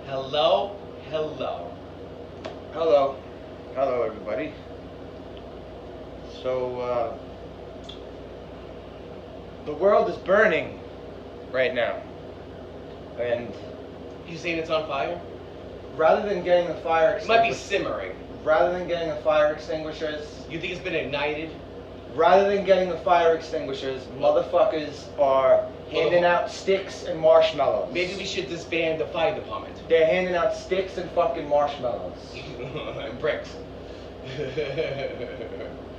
Hello, hello. Hello. Hello, everybody. So, the world is burning right now. And You saying it's on fire? rather than getting the fire It might be extinguishers, simmering. rather than getting the fire extinguishers, You think it's been ignited? rather than getting the fire extinguishers, motherfuckers are handing out sticks and marshmallows. Maybe we should disband the fire department. They're handing out sticks and fucking marshmallows. And bricks.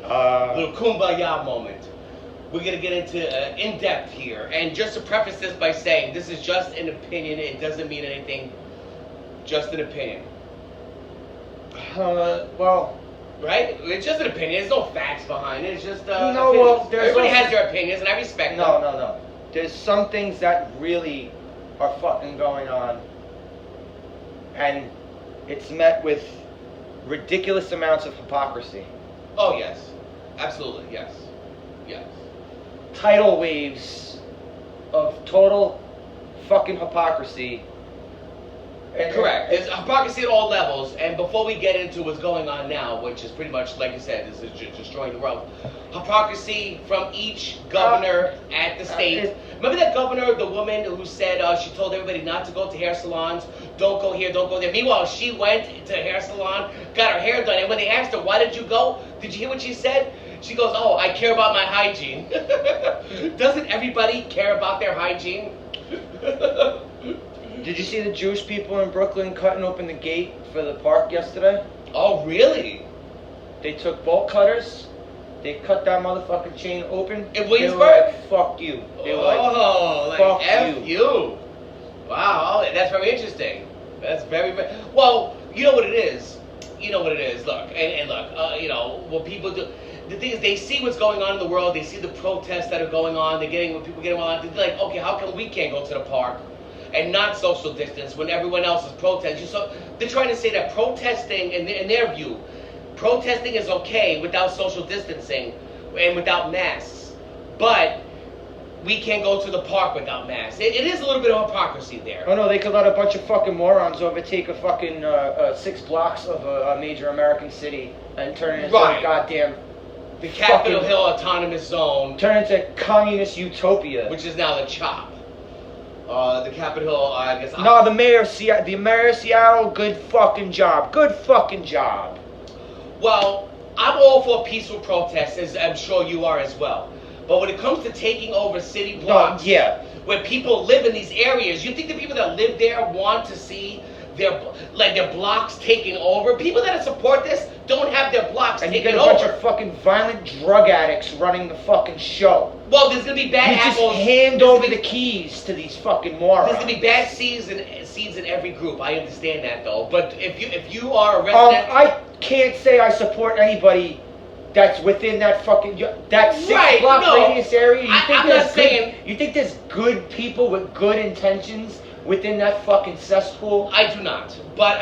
Uh, Little kumbaya moment. We're gonna get into in depth here, and just to preface this by saying this is just an opinion. It doesn't mean anything. Just an opinion, well, right? It's just an opinion. There's no facts behind it. It's just No, opinions. well, there's Everybody also- has their opinions, and I respect no, them. no. There's some things that really are fucking going on, and it's met with ridiculous amounts of hypocrisy. Oh yes, absolutely, yes. Tidal waves of total fucking hypocrisy. And Correct. There's hypocrisy at all levels, and before we get into what's going on now, which is pretty much, like you said, this is destroying the world, hypocrisy from each governor at the state. Remember that governor, the woman who said she told everybody not to go to hair salons, don't go here, don't go there. Meanwhile, she went to a hair salon, got her hair done, and when they asked her, why did you go? Did you hear what she said? She goes, oh, I care about my hygiene. Doesn't everybody care about their hygiene? Did you see the Jewish people in Brooklyn cutting open the gate for the park yesterday? Oh, really? They took bolt cutters. They cut that motherfucking chain open. In They Williamsburg? were like, fuck you. They were like, like fuck F you. Wow, that's very interesting. That's very, well, you know what it is. You know what it is. Look, and look, you know, what people do. The thing is, they see what's going on in the world. They see the protests that are going on. They're getting, when people getting on. They're like, okay, how come we can't go to the park and not social distance when everyone else is protesting? So they're trying to say that protesting, in their view, protesting is okay without social distancing and without masks, but we can't go to the park without masks. It is a little bit of hypocrisy there. oh no, they could let a bunch of fucking morons overtake a fucking 6 blocks of a major American city and turn it into Right. a goddamn, The Capitol fucking- Hill Autonomous Zone, turn it into communist utopia. which is now the CHOP. The Capitol Hill, I guess. No, the mayor of Seattle, good fucking job. Good fucking job. Well, I'm all for peaceful protests, as I'm sure you are as well. But when it comes to taking over city blocks, yeah. where people live in these areas, you think the people that live there want to see their blocks taken over? People that support this don't have their blocks And you taken get a bunch over. of fucking violent drug addicts running the fucking show. Well, there's gonna be bad You just apples. hand over the keys to these fucking morons. There's gonna be bad seeds in every group. I understand that though. But if you are a resident, I can't say I support anybody that's within that fucking that 6 Right, block no. radius area. I'm there's not saying- you think there's good people with good intentions within that fucking cesspool? I do not. But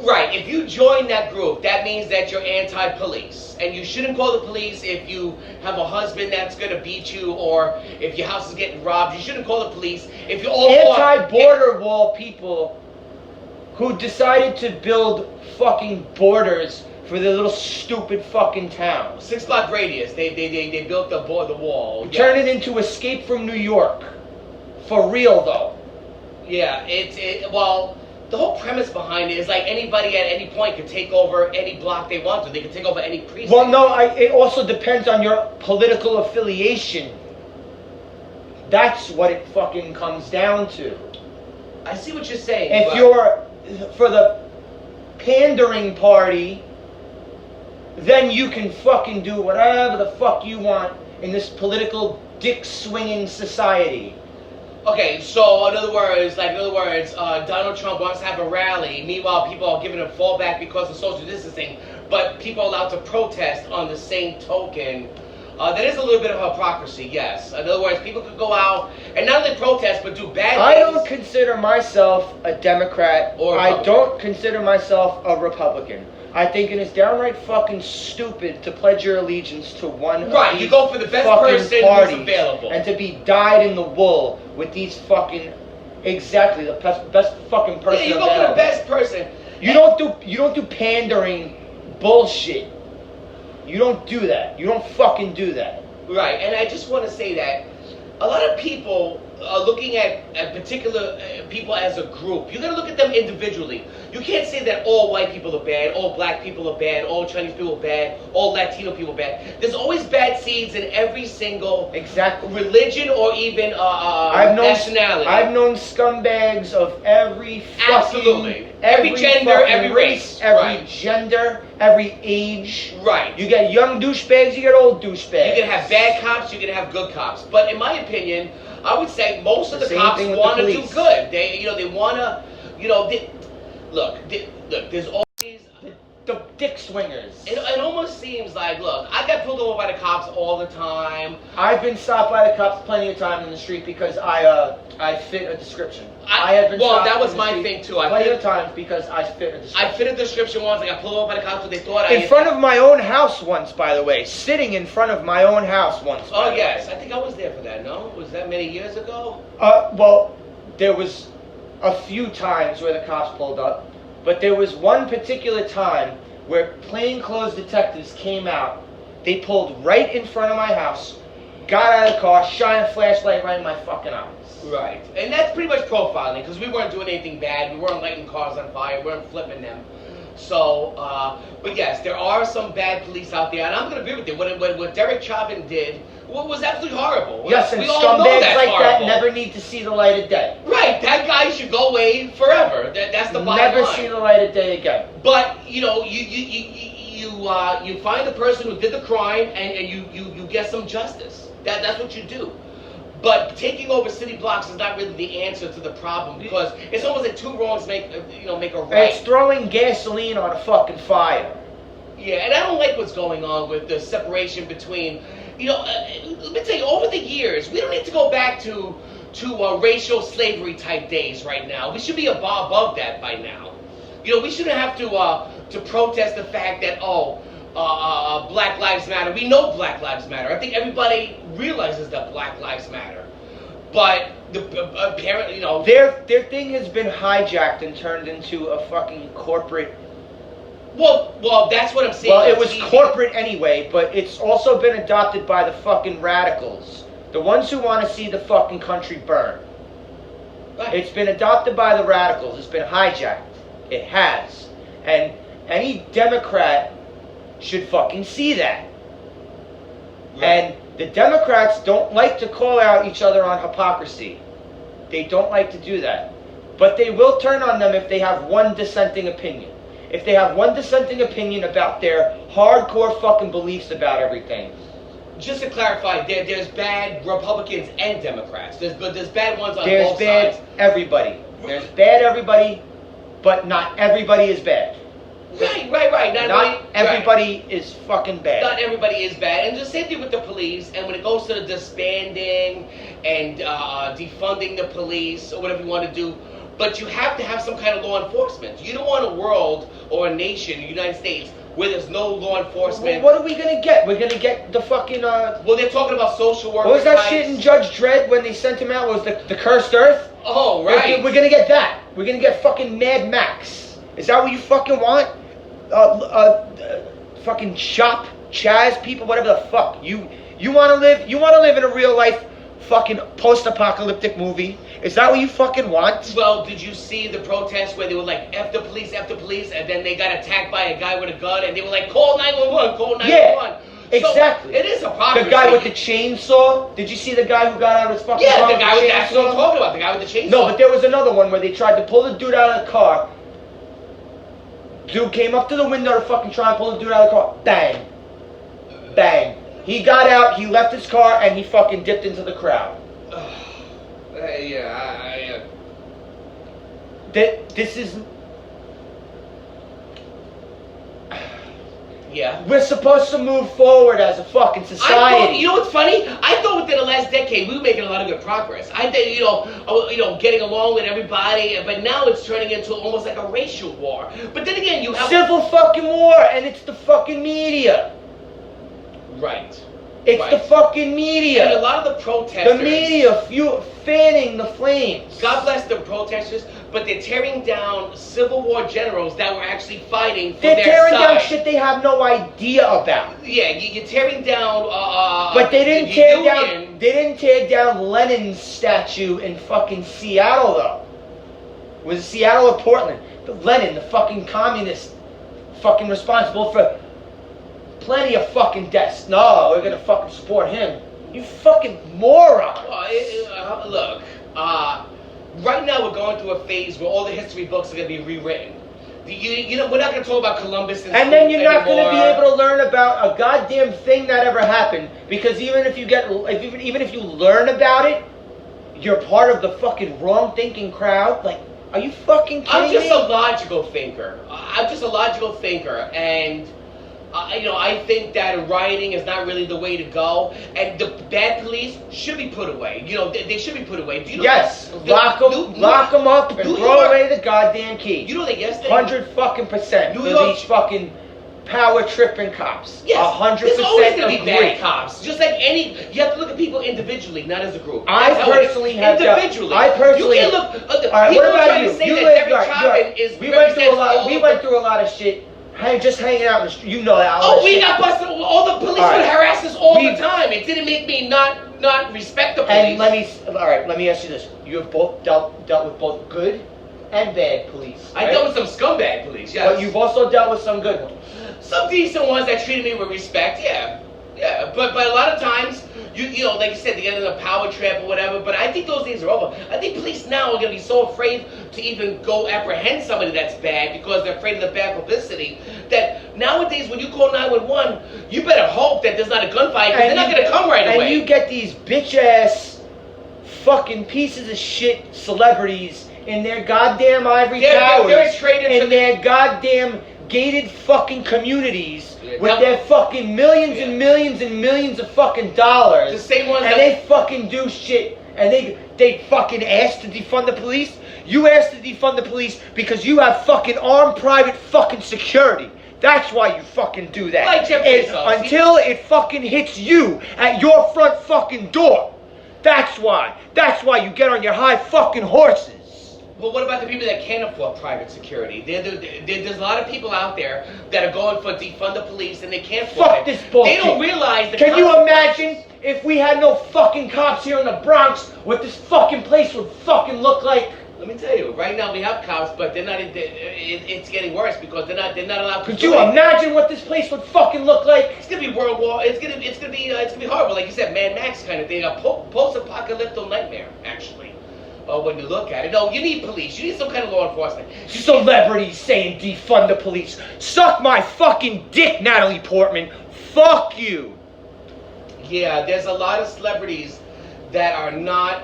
right, if you join that group, that means that you're anti-police. And you shouldn't call the police if you have a husband that's going to beat you or if your house is getting robbed. You shouldn't call the police if you're all Anti-border wall people who decided to build fucking borders for their little stupid fucking towns. 6 block radius. They built the wall. Turn it into Escape from New York. For real though. Yeah, well, the whole premise behind it is like anybody at any point could take over any block they want to. They could take over any precinct. Well, no, it also depends on your political affiliation. That's what it fucking comes down to. I see what you're saying. If but you're for the pandering party, then you can fucking do whatever the fuck you want in this political dick-swinging society. Okay, so in other words, Donald Trump wants to have a rally. Meanwhile, people are giving him fallback because of social distancing. But people are allowed to protest on the same token. That is a little bit of hypocrisy, yes. In other words, people could go out and not only protest, but do bad I things. don't consider myself a Democrat. Or I Republican. don't consider myself a Republican. I think it is downright fucking stupid to pledge your allegiance to one Right, of you these go for the best fucking person who's parties available. and to be dyed in the wool with these fucking Exactly, the best fucking person. Yeah, you go for the best person. You don't do pandering bullshit. You don't do that. You don't fucking do that. Right, and I just want to say that a lot of people are looking at particular people as a group. You got to look at them individually. You can't say that all white people are bad, all black people are bad, all Chinese people are bad, all Latino people are bad. There's always bad seeds in every single religion or even nationality. I've known scumbags of every fucking... Every gender, every race. Every gender, every age. Right. You get young douchebags, you get old douchebags. You can have bad cops, you can have good cops. But in my opinion, I would say most of the cops want to do good. They want to, look, there's always the dick swingers. It almost seems like, look, I got pulled over by the cops all the time. I've been stopped by the cops plenty of times in the street because I fit a description. I have been stopped. That was my thing too. Plenty of times because I fit a description. I fit a description once. I got pulled over by the cops, but they thought in front of my own house once, by the way, sitting in front of my own house once. Oh yes, I think I was there for that. No, was that many years ago? Well, there was a few times where the cops pulled up. But there was one particular time where plainclothes detectives came out. They pulled right in front of my house, got out of the car, shined a flashlight right in my fucking eyes. Right. And that's pretty much profiling, because we weren't doing anything bad. We weren't lighting cars on fire. We weren't flipping them. So, but yes, there are some bad police out there, and I'm going to agree with you. What Derek Chauvin did was absolutely horrible. Yes, and scumbags like that never need to see the light of day. Right, that guy should go away forever. That's the bottom line. Never see the light of day again. But you find the person who did the crime, and you get some justice. That's what you do. But taking over city blocks is not really the answer to the problem, because it's almost like two wrongs make a right. It's throwing gasoline on a fucking fire. Yeah, and I don't like what's going on with the separation between, let me tell you, over the years, we don't need to go back to racial slavery type days right now. We should be above that by now. We shouldn't have to protest the fact that, Black Lives Matter. We know Black Lives Matter. I think everybody realizes that Black Lives Matter. But apparently, their thing has been hijacked and turned into a fucking corporate. Well, that's what I'm saying. Well, it was corporate anyway, but it's also been adopted by the fucking radicals, the ones who want to see the fucking country burn. Right. It's been adopted by the radicals. It's been hijacked. It has, and any Democrat should fucking see that. Right. And the Democrats don't like to call out each other on hypocrisy. They don't like to do that. But they will turn on them if they have one dissenting opinion. If they have one dissenting opinion about their hardcore fucking beliefs about everything. Just to clarify, there's bad Republicans and Democrats. There's bad ones on both sides. There's bad everybody. There's bad everybody, but not everybody is bad. Right. Not everybody is fucking bad. Not everybody is bad. And the same thing with the police. And when it goes to the disbanding and defunding the police or whatever you want to do, but you have to have some kind of law enforcement. You don't want a world or a nation, the United States, where there's no law enforcement. Well, what are we going to get? We're going to get the fucking... Well, they're talking about social workers. What was that shit in Judge Dredd when they sent him out? Was the cursed earth? Oh, right. We're going to get that. We're going to get fucking Mad Max. Is that what you fucking want? Fucking Chop, Chaz people, whatever the fuck. You want to live in a real life fucking post-apocalyptic movie? Is that what you fucking want? Well, did you see the protests where they were like, F the police, and then they got attacked by a guy with a gun, and they were like, call 911, call 911. Yeah, exactly. So, it is hypocrisy. The guy with the chainsaw? Did you see the guy who got out of his fucking car? Yeah, the guy with that's what I'm talking about, the guy with the chainsaw. No, but there was another one where they tried to pull the dude out of the car. Dude came up to the window to fucking try and pull the dude out of the car. Bang. Bang. He got out, he left his car, and he fucking dipped into the crowd. This is... Yeah. We're supposed to move forward as a fucking society. You know what's funny? I thought within the last decade we were making a lot of good progress. I think, getting along with everybody, but now it's turning into almost like a racial war. But then again, you have... Civil fucking war, and it's the fucking media. Right. It's Right. the fucking media. And a lot of the protesters. The media, fanning the flames. God bless the protesters, but they're tearing down Civil War generals that were actually fighting for They're their tearing side. down shit they have no idea about. Yeah, you're tearing down. But they didn't the tear Union. down. They didn't tear down Lenin's statue in fucking Seattle though. Was it Seattle or Portland? But Lenin, the fucking communist, fucking responsible for plenty of fucking deaths. No, we're gonna fucking support him. You fucking moron. Look, right now we're going through a phase where all the history books are going to be rewritten. You know, we're not going to talk about Columbus and then you're not going to be anymore. able to learn about a goddamn thing that ever happened, because even if you learn about it, you're part of the fucking wrong thinking crowd. Like, are you fucking kidding I'm just me? a logical thinker. And I think that rioting is not really the way to go, and the bad police should be put away. They should be put away. Do you know Yes, lock them up and throw away the goddamn key. You know that yesterday. 100% New for York- these fucking power tripping cops. Yes, 100% there's always going to be agree. bad cops. Just like you have to look at people individually, not as a group. I That's how it is. personally have individually. I personally. You can't look. All right, people what about trying you? to say You that live- Derek right, Chauvin is. We went through a lot. all We of went the- through a lot of shit. Hey, just hanging out in the street. You know that. Oh, we got busted. All the police All right. would harass us all the time. It didn't make me not respect the police. And let me ask you this: you have both dealt with both good and bad police. I right? dealt with some scumbag police. Yes. But you've also dealt with some good ones. Some decent ones that treated me with respect, yeah. But a lot of times, like you said, they get in a power trip or whatever. But I think those days are over. I think police now are gonna be so afraid to even go apprehend somebody that's bad because they're afraid of the bad publicity. That nowadays, when you call 911, you better hope that there's not a gunfight because they're not gonna come right away. And you get these bitch ass, fucking pieces of shit celebrities in their goddamn ivory towers, they're traded in to their goddamn gated fucking communities with Now- their fucking millions and millions and millions of fucking dollars. The same ones and that- they fucking do shit, and they fucking ask to defund the police. You ask to defund the police because you have fucking armed private fucking security. That's why you fucking do that. Like Jeff And Bezos. until it fucking hits you at your front fucking door. That's why. That's why you get on your high fucking horses. Well, what about the people that can't afford private security? There's a lot of people out there that are going for defund the police and they can't afford Fuck it. this bullshit. They don't realize the Can you consequences. imagine if we had no fucking cops here in the Bronx, what this fucking place would fucking look like? Let me tell you, right now we have cops, but they're not. It's getting worse because they're not allowed to. Could do you it. imagine what this place would fucking look like? It's gonna be World War. It's gonna be horrible, like you said, Mad Max kind of thing, a post-apocalyptic nightmare, actually. When you look at it, no, you need police. You need some kind of law enforcement. Celebrities saying defund the police. Suck my fucking dick, Natalie Portman. Fuck you. Yeah, there's a lot of celebrities that are not.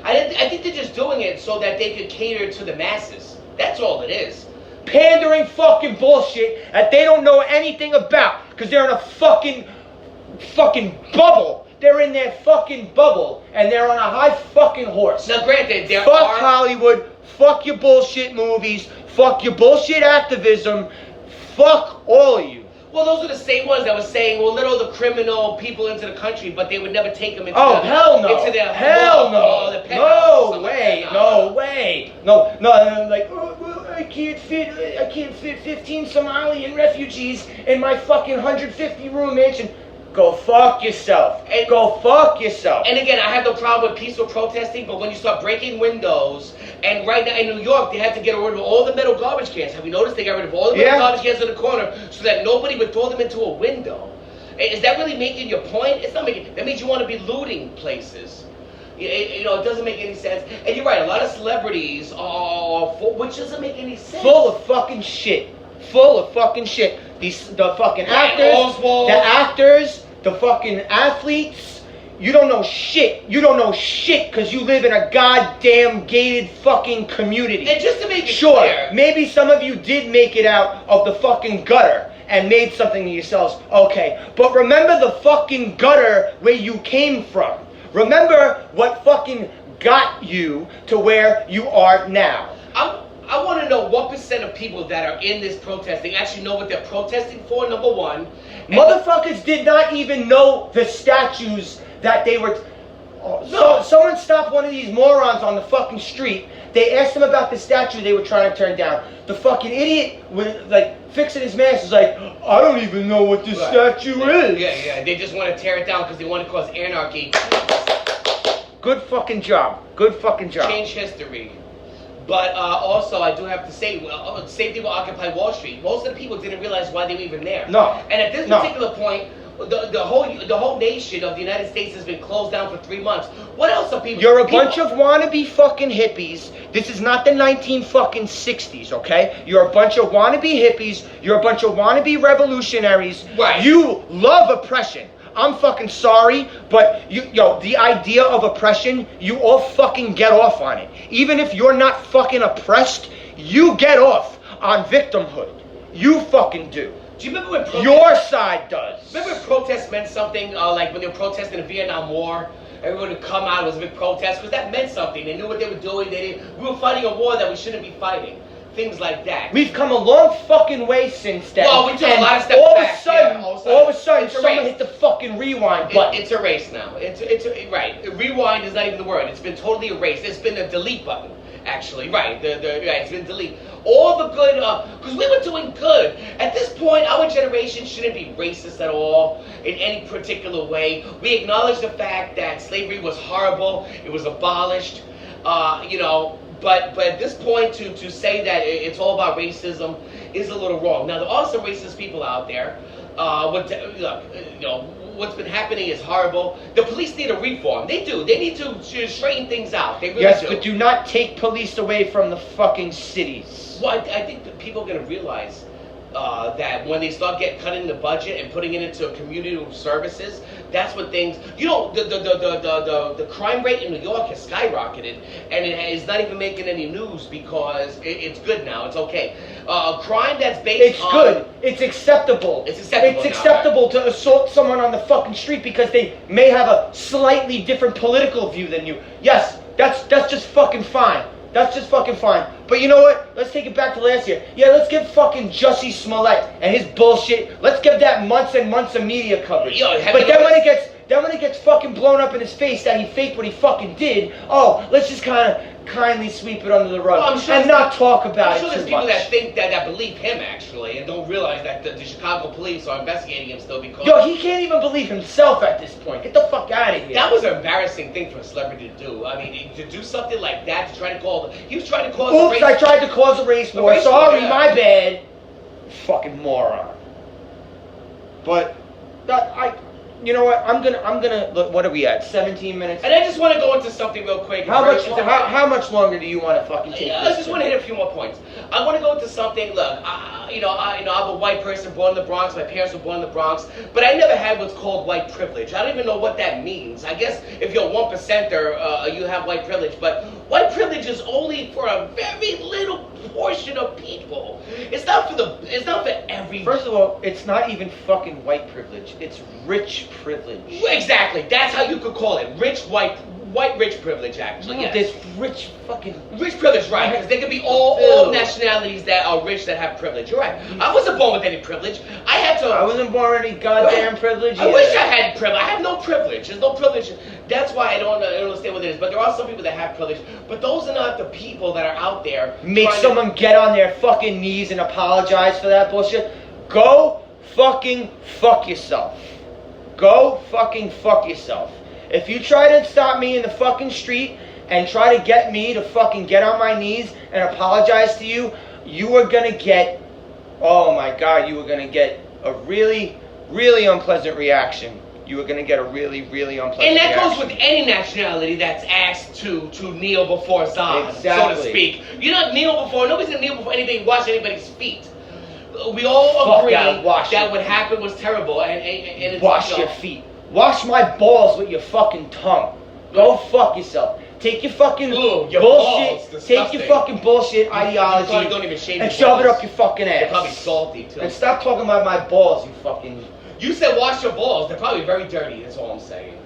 I think they're just doing it so that they could cater to the masses. That's all it is. Pandering fucking bullshit that they don't know anything about because they're in a fucking bubble. They're in their fucking bubble and they're on a high fucking horse. Now, granted, there Fuck are. Hollywood. Fuck your bullshit movies. Fuck your bullshit activism. Fuck all of you. Well, those are the same ones that were saying, well, let all the criminal people into the country, but they would never take them into Oh, the, hell no. into their Hell home, no. the penthouse, No something way. like that. No way. No, like, oh, well, I can't fit 15 Somalian refugees in my fucking 150-room mansion. Go fuck yourself. Go fuck yourself. And again, I have no problem with peaceful protesting, but when you start breaking windows, and right now in New York, they had to get rid of all the metal garbage cans. Have you noticed they got rid of all the metal garbage cans in the corner so that nobody would throw them into a window? Is that really making your point? It's not making. That means you want to be looting places. It doesn't make any sense. And you're right, a lot of celebrities are, which doesn't make any sense. Full of fucking shit. Full of fucking shit. The fucking actors, the fucking athletes. You don't know shit. You don't know shit because you live in a goddamn gated fucking community. And just to make it sure, clear, maybe some of you did make it out of the fucking gutter and made something of yourselves. Okay, but remember the fucking gutter where you came from. Remember what fucking got you to where you are now. I want to know what percent of people that are in this protesting actually know what they're protesting for, number one. Motherfuckers did not even know the statues that they were... So someone stopped one of these morons on the fucking street. They asked him about the statue they were trying to turn down. The fucking idiot with like fixing his mask is like, I don't even know what this statue is. Yeah. They just want to tear it down because they want to cause anarchy. Good fucking job. Good fucking job. Change history. But also, I do have to say, same people occupy Wall Street. Most of the people didn't realize why they were even there. No. And at this particular point, the whole nation of the United States has been closed down for 3 months. What else are people? You're a bunch of wannabe fucking hippies. This is not the 1960s, okay? You're a bunch of wannabe hippies. You're a bunch of wannabe revolutionaries. Right. You love oppression. I'm fucking sorry, but the idea of oppression, you all fucking get off on it. Even if you're not fucking oppressed, you get off on victimhood. You fucking do. Do you remember when your side does? Remember when protests meant something, like when they were protesting the Vietnam War? Everyone would come out, it was a big protest, because that meant something. They knew what they were doing. We were fighting a war that we shouldn't be fighting. Things like that. We've come a long fucking way since then. Well, we took a lot of steps back. All of a sudden, someone hit the fucking rewind button. It's erased now. Right. Rewind is not even the word. It's been totally erased. It's been a delete button, actually. Right. It's been delete. All the good, because we were doing good. At this point, our generation shouldn't be racist at all in any particular way. We acknowledge the fact that slavery was horrible. It was abolished. But at this point, to say that it's all about racism is a little wrong. Now, there are some racist people out there. What's been happening is horrible. The police need a reform. They do. They need to straighten things out. They really do. Yes, but do not take police away from the fucking cities. Well, I think that people are going to realize that when they start cutting the budget and putting it into community services, that's when things, the crime rate in New York has skyrocketed, and it is not even making any news because it's good now. It's okay. Crime that's based on... It's good. It's acceptable. It's acceptable. It's acceptable to assault someone on the fucking street because they may have a slightly different political view than you. Yes, that's just fucking fine. That's just fucking fine. But you know what? Let's take it back to last year. Yeah, let's give fucking Jussie Smollett and his bullshit, let's give that months and months of media coverage. But then when it gets fucking blown up in his face that he faked what he fucking did, let's just kind of kindly sweep it under the rug and not talk about it too much. I'm sure there's people that think that believe him actually and don't realize that the Chicago police are investigating him still because... Yo, he can't even believe himself at this point. Get the fuck out of here. That was an embarrassing thing for a celebrity to do. I mean, to do something like that, to try to call... He was trying to cause a race... Oops, I tried to cause a race war. Sorry, my bad. Fucking moron. But, you know what? I'm gonna look. What are we at? 17 minutes. And I just want to go into something real quick. How much longer do you want to fucking take? I just want to hit a few more points. I want to go into something. Look, I'm a white person born in the Bronx. My parents were born in the Bronx, but I never had what's called white privilege. I don't even know what that means. I guess if you're 1%er, you have white privilege. But white privilege is only for a very little portion of people. It's not for every. First of all, it's not even fucking white privilege. It's rich privilege. Exactly. That's how you could call it. Rich privilege, actually. No, yes. There's rich privilege, right? Because there could be all nationalities that are rich that have privilege. You're right. I wasn't born with any privilege. I wasn't born with any goddamn privilege. I wish I had privilege. I have no privilege. There's no privilege. That's why I don't understand what it is. But there are some people that have privilege. But those are not the people that are out there. Make someone get on their fucking knees and apologize for that bullshit. Go fucking fuck yourself. Go fucking fuck yourself. If you try to stop me in the fucking street and try to get me to fucking get on my knees and apologize to you, you are gonna get, oh my God, you are gonna get a really, really unpleasant reaction. You are gonna get a really, really unpleasant reaction. And that goes with any nationality that's asked to kneel before Zod, exactly. so to speak. You're not kneel before, nobody's gonna kneel before anything, wash anybody's feet. We all agree that what happened was terrible, and it's wash your feet. Wash my balls with your fucking tongue. Go fuck yourself. Take your fucking bullshit. Take your fucking bullshit ideology and shove it up your fucking ass. They're probably salty too. And stop talking about my balls, you fucking. You said wash your balls. They're probably very dirty. That's all I'm saying.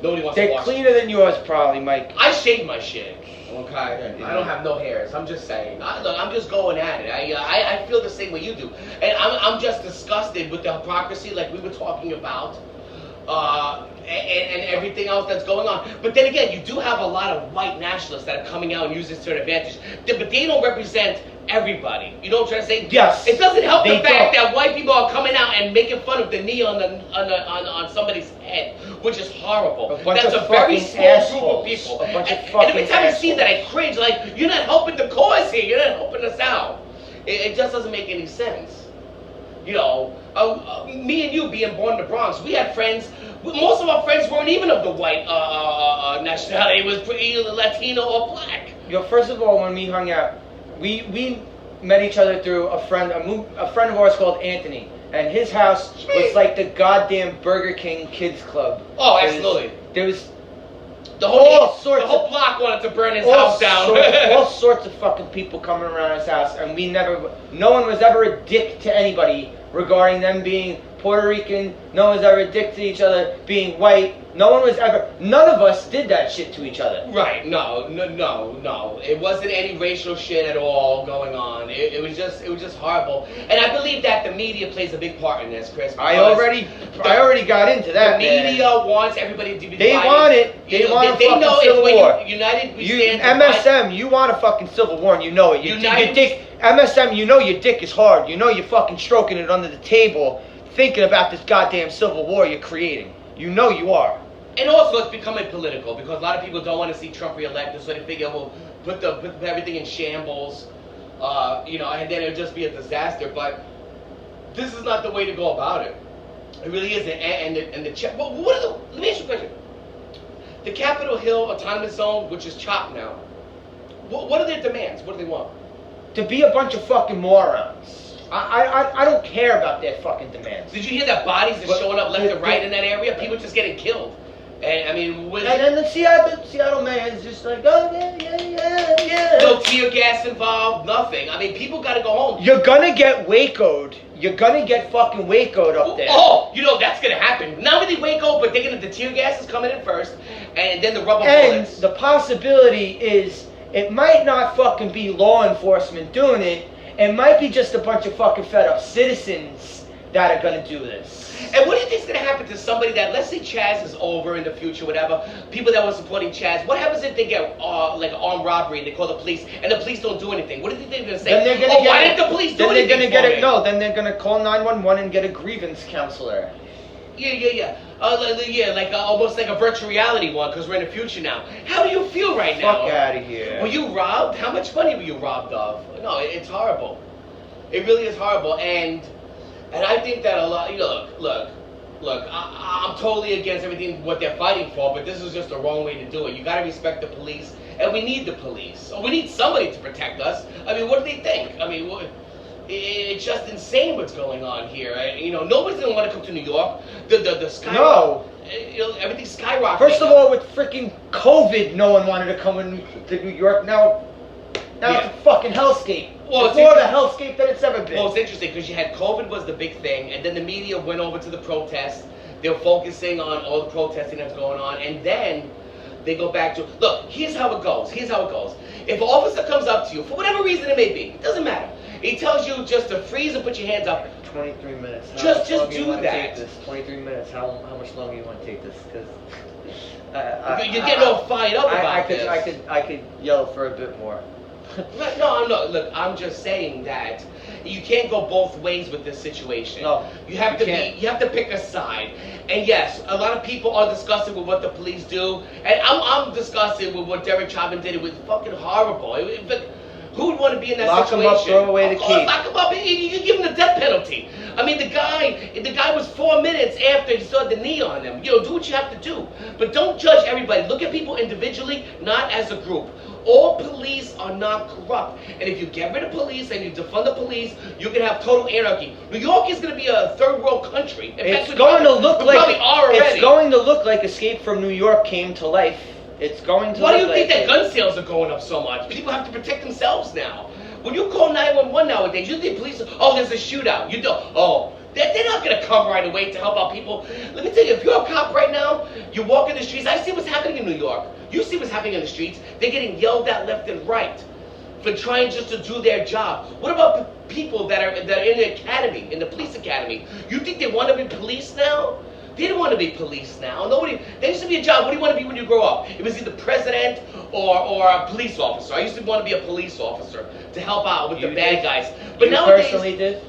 Nobody wants to They're watch. cleaner than yours, probably, Mike. I shave my shit. Okay, Yeah. I don't have no hairs. I'm just saying. Look, I'm just going at it. I feel the same way you do, and I'm just disgusted with the hypocrisy, like we were talking about, and everything else that's going on. But then again, you do have a lot of white nationalists that are coming out and using this to their advantage, but they don't represent everybody. You know what I'm trying to say? Yes. It doesn't help the They fact don't. that white people are coming out and making fun of the knee on somebody's head, which is horrible. A bunch That's of a very fucking small group of assholes. people. A bunch of And fucking every time I see that, I assholes. cringe. Like, you're not helping the cause here. You're not helping us out. It just doesn't make any sense. You know, me and you being born in the Bronx, we had friends. Most of our friends weren't even of the white nationality. It was either Latino or black. Yo, first of all, when we hung out, we met each other through a friend of ours called Anthony, and his house was like the goddamn Burger King kids club. Oh, absolutely. There was The all whole sorts the whole of- block wanted to burn his all house down. all sorts of fucking people coming around his house, and no one was ever a dick to anybody regarding them being Puerto Rican. No one was ever a dick to each other being white. None of us did that shit to each other. Right, no. It wasn't any racial shit at all going on. It was just horrible. And I believe that the media plays a big part in this, Chris. I already got into that. The media wants everybody to be They divided. want it. They want a fucking know civil if war. we're united, we You stand MSM, you want a fucking civil war, and you know it. Your dick, MSM, you know your dick is hard. You know you're fucking stroking it under the table, thinking about this goddamn civil war you're creating. You know you are. And also, it's becoming political because a lot of people don't want to see Trump reelected, so they figure we'll put everything in shambles, and then it'll just be a disaster. But this is not the way to go about it. It really isn't. And the let me ask you a question. The Capitol Hill Autonomous Zone, which is chopped now, what are their demands? What do they want? To be a bunch of fucking morons. I don't care about their fucking demands. Did you hear that bodies are But- showing up left and right in that area? People just getting killed. And I mean, And then the Seattle man is just like, oh yeah. no tear gas involved, nothing. I mean, people got to go home. You're gonna get Waco'd. You're gonna get fucking Waco'd up there. Oh, that's gonna happen. Not only Waco, but the tear gas is coming in first, and then the rubber And bullets. the possibility is it might not fucking be law enforcement doing it. It might be just a bunch of fucking fed up citizens that are gonna do this. And what do you think's gonna happen to somebody that, let's say Chaz is over in the future, whatever, people that were supporting Chaz, what happens if they get like an armed robbery and they call the police and the police don't do anything? What do you think they're gonna say? Then they're gonna why didn't the police do anything Then they're gonna call 911 and get a grievance counselor. Yeah. Almost like a virtual reality one, because we're in the future now. How do you feel right now? Fuck out of here. Were you robbed? How much money were you robbed of? No, it's horrible. It really is horrible, and I think that a lot. Look. I'm totally against everything what they're fighting for, but this is just the wrong way to do it. You got to respect the police, and we need the police. Or we need somebody to protect us. I mean, what do they think? I mean, it's just insane what's going on here. Nobody's gonna want to come to New York. The sky. No. Everything's skyrocketing. First of all, with freaking COVID, no one wanted to come to New York. Now it's a fucking hellscape. Well, it's more of a hellscape than it's ever been. Well, it's interesting because you had COVID was the big thing, and then the media went over to the protests. They're focusing on all the protesting that's going on, and then they go back to, look, here's how it goes. If an officer comes up to you, for whatever reason it may be, it doesn't matter. He tells you just to freeze and put your hands up. 23 minutes. Just do that. 23 minutes. How much longer you want to take this? Because You're getting all fired up about this. I could yell for a bit more. No. Look, I'm just saying that you can't go both ways with this situation. No, you have to pick a side. And yes, a lot of people are disgusted with what the police do, and I'm disgusted with what Derek Chauvin did. It was fucking horrible. Who would want to be in that situation? Lock him up, throw away the key. Lock him up. You give him the death penalty. I mean, the guy was 4 minutes after he saw the knee on him. Do what you have to do, but don't judge everybody. Look at people individually, not as a group. All police are not corrupt. And if you get rid of police and you defund the police, you can have total anarchy. New York is going to be a third world country. It's going to look like Escape from New York came to life. It's going to. Why do you think that gun sales are going up so much? People have to protect themselves now. When you call 911 nowadays, you think police, oh, there's a shootout. You don't, oh, they're not going to come right away to help out people. Let me tell you, if you're a cop right now, you walk in the streets, I see what's happening in New York. You see what's happening in the streets. They're getting yelled at left and right for trying just to do their job. What about people that are in the academy, in the police academy? You think they want to be police now? They don't want to be police now. Nobody. There used to be a job. What do you want to be when you grow up? It was either president or a police officer. I used to want to be a police officer to help out with the bad guys. But you nowadays, personally did?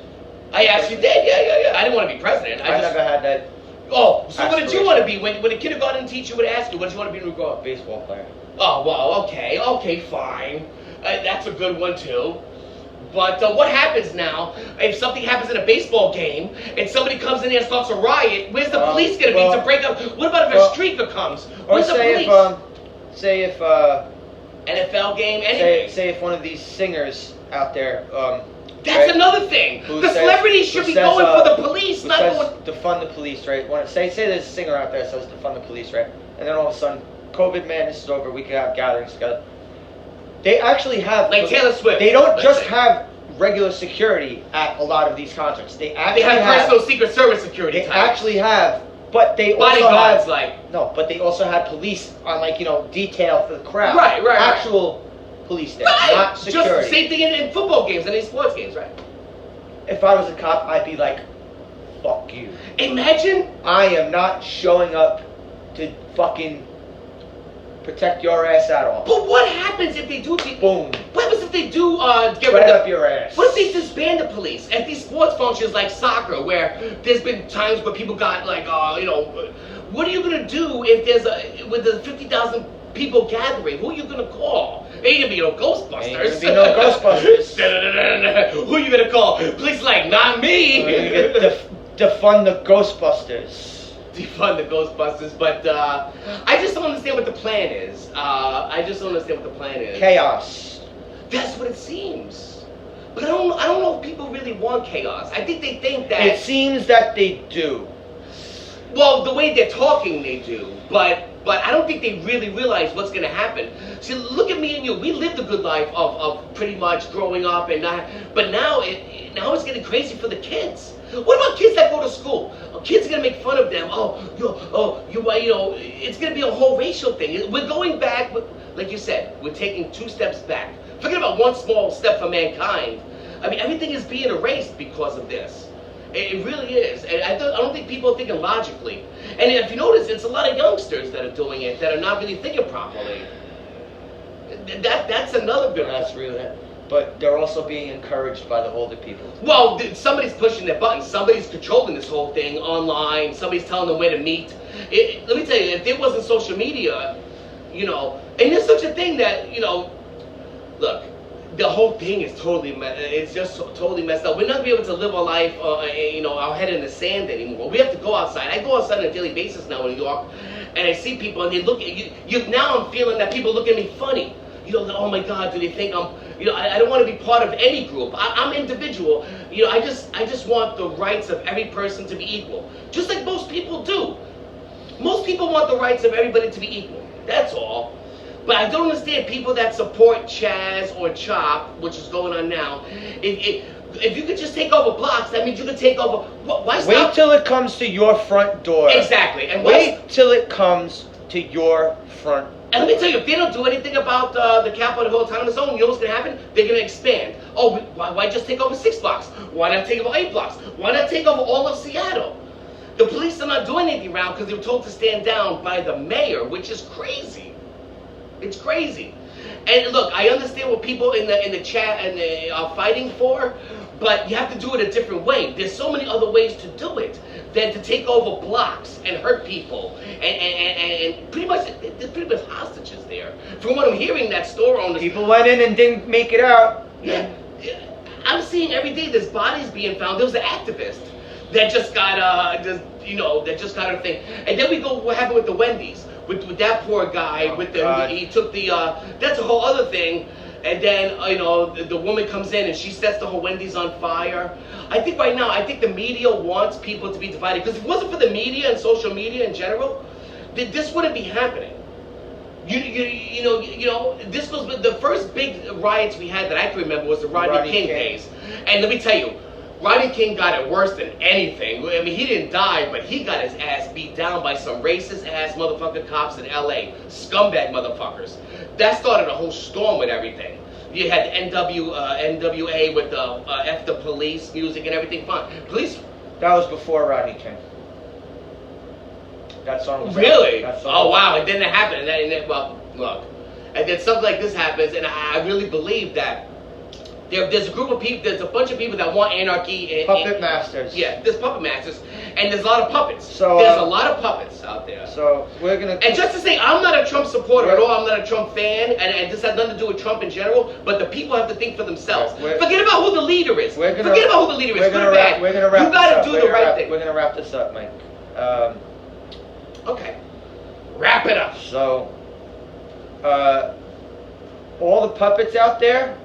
I actually did. Yeah. I didn't want to be president. I never had that. Oh, so what did you want to be? When a kindergarten teacher would ask you, what did you want to be when you grow up? Baseball player. Oh, well, okay, fine. That's a good one too. But what happens now if something happens in a baseball game and somebody comes in there and starts a riot? Where's the police going to be to break up? What about if a streaker comes? Where's the police? Say if NFL game, anything. Say if one of these singers out there. That's right, another thing. The celebrities should be going for the police, not going. Defund the police, right? Say there's a singer out there that says defund the police, right? And then all of a sudden, COVID madness is over. We can have gatherings together. They actually have Taylor Swift. They don't just have regular security at a lot of these concerts. They have personal Secret Service security. They actually have, but they bodyguards, also have but they also have police on detail for the crowd. Right. Actual police there, not security. Just the same thing in football games and in sports games, right? If I was a cop, I'd be like, fuck you. Imagine. I am not showing up to fucking protect your ass at all. But what happens if they do? Boom. What happens if they do get rid of your ass? What if they disband the police at these sports functions like soccer, where there's been times where people got what are you gonna do if there's with the 50,000 people gathering? Who are you gonna call? Ain't gonna be no Ghostbusters. Ain't gonna be no Ghostbusters. Who are you gonna call? Police not me. Defund the Ghostbusters. Defund the Ghostbusters, but I just don't understand what the plan is. Chaos. That's what it seems. But I don't know if people really want chaos. I think they think that. It seems that they do. Well, the way they're talking, they do. But I don't think they really realize what's going to happen. See, look at me and you. We lived a good life of pretty much growing up and not. But now it's getting crazy for the kids. What about kids that go to school? Kids are gonna make fun of them. It's gonna be a whole racial thing. We're going back, like you said, we're taking 2 steps back. Forget about 1 small step for mankind. I mean, everything is being erased because of this. It really is. And I don't think people are thinking logically. And if you notice, it's a lot of youngsters that are doing it that are not really thinking properly. That's another good. That's really. But they're also being encouraged by the older people. Well, somebody's pushing their buttons. Somebody's controlling this whole thing online. Somebody's telling them where to meet. Let me tell you, if there wasn't social media, and there's such a thing that, look, the whole thing is it's just totally messed up. We're not going to be able to live our life, our head in the sand anymore. We have to go outside. I go outside on a daily basis now in New York, and I see people, and they look at you. Now I'm feeling that people look at me funny. Oh my God, do they think I'm, I don't want to be part of any group. I'm individual. I just want the rights of every person to be equal. Just like most people do. Most people want the rights of everybody to be equal. That's all. But I don't understand people that support Chaz or Chop, which is going on now. If you could just take over blocks, that means you could take over. Why stop? Wait till it comes to your front door. Exactly. And wait till it comes to your front door. And let me tell you, if they don't do anything about the Capitol Hill Autonomous Zone, you know what's going to happen? They're going to expand. Oh, why just take over 6 blocks? Why not take over 8 blocks? Why not take over all of Seattle? The police are not doing anything around because they were told to stand down by the mayor, which is crazy. It's crazy. And look, I understand what people in the chat and are fighting for, but you have to do it a different way. There's so many other ways to do it than to take over blocks and hurt people and pretty much there's pretty much hostages there. From what I'm hearing, that store owners, people went in and didn't make it out. Yeah, I'm seeing every day there's bodies being found. There was an activist that just got a thing. And then we go, what happened with the Wendy's? With that poor guy, he took the, that's a whole other thing. And then, the woman comes in and she sets the whole Wendy's on fire. I think right now, the media wants people to be divided. Because if it wasn't for the media and social media in general, this wouldn't be happening. You know, this was the first big riots we had that I can remember was the Rodney King days. And let me tell you, Rodney King got it worse than anything. I mean, he didn't die, but he got his ass beat down by some racist ass motherfucking cops in L.A. Scumbag motherfuckers. That started a whole storm with everything. You had NWA with the F the police music and everything. Fun. Police. That was before Rodney King. That song was really? That song Oh wow! It didn't happen. And then, well, look, and then something like this happens, and I really believe that there's a group of people, there's a bunch of people that want anarchy. Puppet masters. Yeah, there's puppet masters, and there's a lot of puppets. So there's a lot of puppets out there. So we're gonna. And just to say, I'm not a Trump supporter at all. I'm not a Trump fan, and this has nothing to do with Trump in general. But the people have to think for themselves. Forget about who the leader is. Forget about who the leader is. Good or bad. We're gonna wrap. You gotta do the right thing. We're gonna wrap this up, Mike. Okay. Wrap it up. So, all the puppets out there,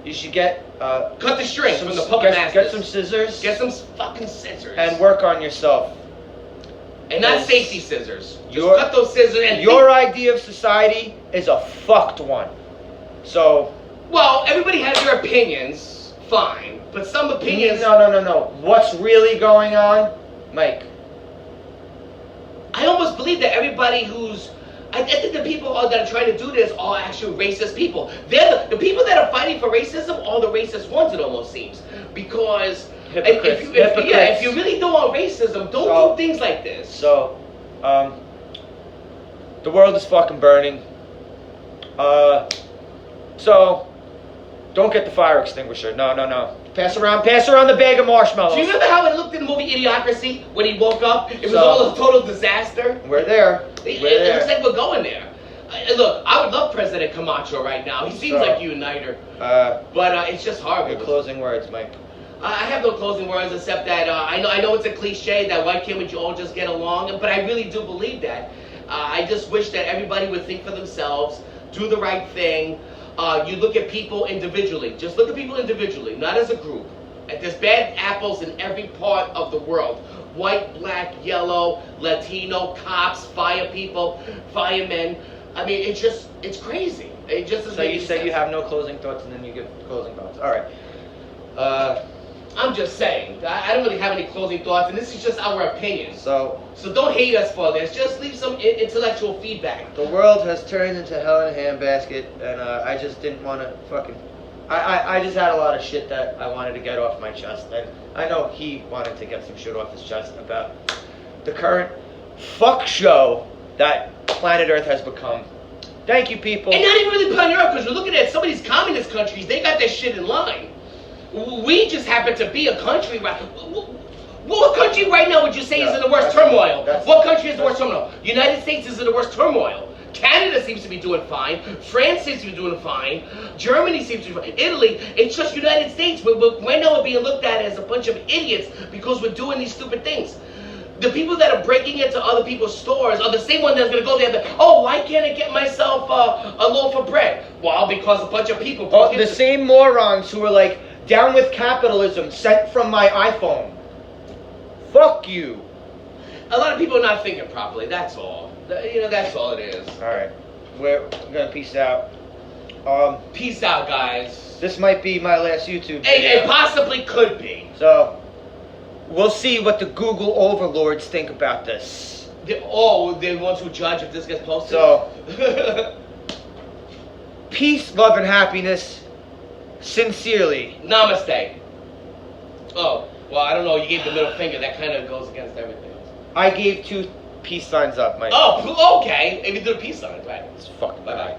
you should get cut the strings from the puppet masters. Get some scissors. Get some fucking scissors. And work on yourself. And not safety scissors. Just cut those scissors and your idea of society is a fucked one. So. Well, everybody has their opinions, fine, but some opinions. No. What's really going on, Mike? I almost believe that everybody who's... I think the people that are trying to do this are actually racist people. They're the people that are fighting for racism are the racist ones, it almost seems. Because if you really don't want racism, don't do things like this. So, the world is fucking burning. So, don't get the fire extinguisher. No. Pass around the bag of marshmallows. Do you remember how it looked in the movie Idiocracy when he woke up? It was all a total disaster. We're there. It looks like we're going there. Look, I would love President Camacho right now. He seems like a uniter. But it's just horrible. Your closing words, Mike. I have no closing words except that I know it's a cliche that why can't we all just get along? But I really do believe that. I just wish that everybody would think for themselves, do the right thing. You look at people individually. Just look at people individually, not as a group. And there's bad apples in every part of the world. White, black, yellow, Latino, cops, fire people, firemen. I mean, it's crazy. It just doesn't So make you any say sense. you have no closing thoughts and then you give closing thoughts. All right. I'm just saying. I don't really have any closing thoughts, and this is just our opinion. So don't hate us for this. Just leave some intellectual feedback. The world has turned into hell in a handbasket, and I just didn't want to fucking... I just had a lot of shit that I wanted to get off my chest, and I know he wanted to get some shit off his chest about the current fuck show that planet Earth has become. Thank you, people. And not even really planet Earth, because we're looking at some of these communist countries, they got their shit in line. We just happen to be a country. What country right now would you say is in the worst turmoil? What country is the worst turmoil? United States is in the worst turmoil. Canada seems to be doing fine. France seems to be doing fine. Germany seems to be fine. Italy, it's just United States. Right now we're being looked at as a bunch of idiots because we're doing these stupid things. The people that are breaking into other people's stores are the same ones that's going to go there and why can't I get myself a loaf of bread? Well, because a bunch of people... the same morons who are like, down with capitalism, sent from my iPhone. Fuck you. A lot of people are not thinking properly, that's all. That's all it is. Alright, we're gonna peace out. Peace out, guys. This might be my last YouTube video. It possibly could be. So, we'll see what the Google overlords think about this. They're the ones who judge if this gets posted? So, peace, love, and happiness. Sincerely. Namaste. Oh, well, I don't know. You gave the middle finger. That kind of goes against everything else. I gave 2 peace signs up, Mike. Oh, okay. If you do the peace sign, right. It's fucking bye-bye.